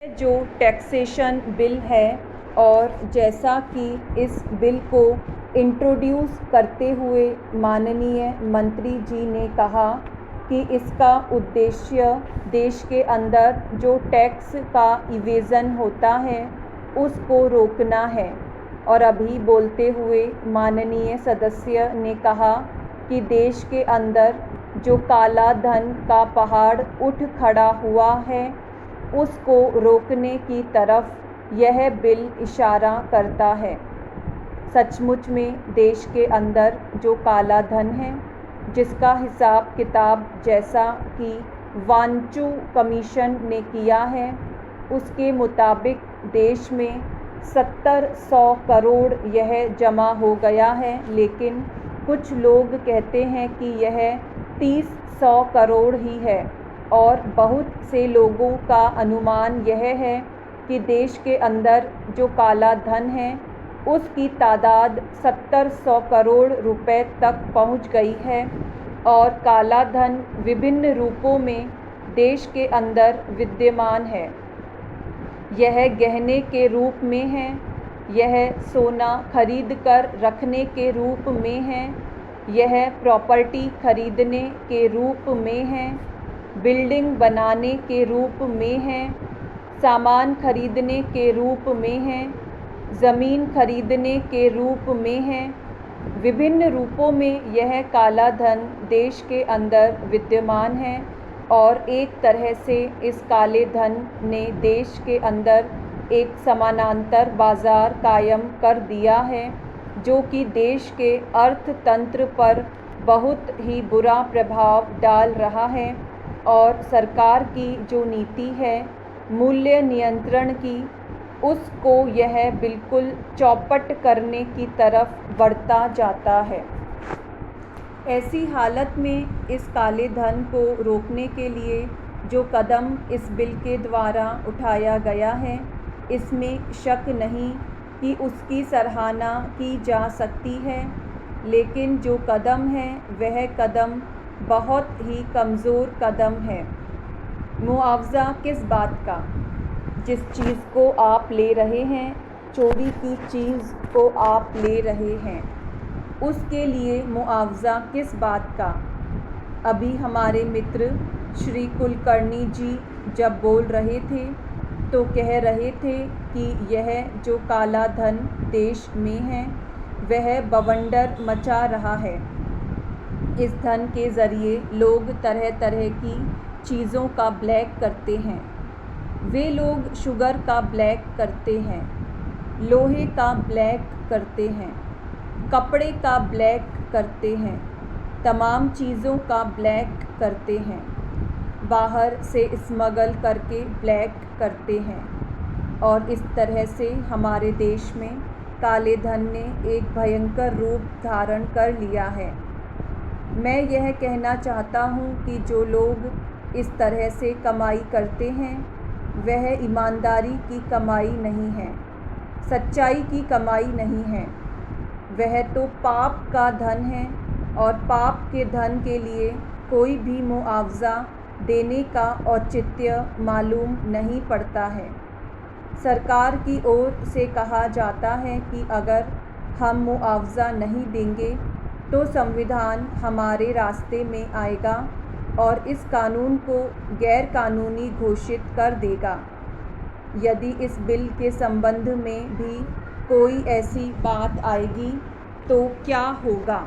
जो taxation bill है और जैसा कि इस बिल को इंट्रोड्यूस करते हुए माननीय मंत्री जी ने कहा कि इसका उद्देश्य देश के अंदर जो टैक्स का इवेज़न होता है उसको रोकना है। और अभी बोलते हुए माननीय सदस्य ने कहा कि देश के अंदर जो काला धन का पहाड़ उठ खड़ा हुआ है उसको रोकने की तरफ यह बिल इशारा करता है। सचमुच में देश के अंदर जो काला धन है जिसका हिसाब किताब जैसा कि वांचू कमीशन ने किया है उसके मुताबिक देश में 70-100 करोड़ यह जमा हो गया है, लेकिन कुछ लोग कहते हैं कि यह 30-100 करोड़ ही है। और बहुत से लोगों का अनुमान यह है कि देश के अंदर जो काला धन है उसकी तादाद 70-100 करोड़ रुपए तक पहुंच गई है। और काला धन विभिन्न रूपों में देश के अंदर विद्यमान है। यह गहने के रूप में है, यह सोना खरीद कर रखने के रूप में है, यह प्रॉपर्टी खरीदने के रूप में है, बिल्डिंग बनाने के रूप में है, सामान खरीदने के रूप में है, ज़मीन खरीदने के रूप में है। विभिन्न रूपों में यह काला धन देश के अंदर विद्यमान है और एक तरह से इस काले धन ने देश के अंदर एक समानांतर बाज़ार कायम कर दिया है जो कि देश के अर्थतंत्र पर बहुत ही बुरा प्रभाव डाल रहा है। और सरकार की जो नीति है मूल्य नियंत्रण की उसको यह बिल्कुल चौपट करने की तरफ बढ़ता जाता है। ऐसी हालत में इस काले धन को रोकने के लिए जो कदम इस बिल के द्वारा उठाया गया है इसमें शक नहीं कि उसकी सराहना की जा सकती है, लेकिन जो कदम है वह कदम बहुत ही कमज़ोर कदम है। मुआवज़ा किस बात का? जिस चीज़ को आप ले रहे हैं, चोरी की चीज़ को आप ले रहे हैं, उसके लिए मुआवज़ा किस बात का? अभी हमारे मित्र श्री कुलकर्णी जी जब बोल रहे थे तो कह रहे थे कि यह जो काला धन देश में है वह बवंडर मचा रहा है। इस धन के ज़रिए लोग तरह तरह की चीज़ों का ब्लैक करते हैं। वे लोग शुगर का ब्लैक करते हैं, लोहे का ब्लैक करते हैं, कपड़े का ब्लैक करते हैं, तमाम चीज़ों का ब्लैक करते हैं, बाहर से स्मगल करके ब्लैक करते हैं। और इस तरह से हमारे देश में काले धन ने एक भयंकर रूप धारण कर लिया है। मैं यह कहना चाहता हूँ कि जो लोग इस तरह से कमाई करते हैं वह ईमानदारी की कमाई नहीं है, सच्चाई की कमाई नहीं है, वह तो पाप का धन है। और पाप के धन के लिए कोई भी मुआवज़ा देने का औचित्य मालूम नहीं पड़ता है। सरकार की ओर से कहा जाता है कि अगर हम मुआवज़ा नहीं देंगे तो संविधान हमारे रास्ते में आएगा और इस कानून को गैर कानूनी घोषित कर देगा। यदि इस बिल के संबंध में भी कोई ऐसी बात आएगी तो क्या होगा?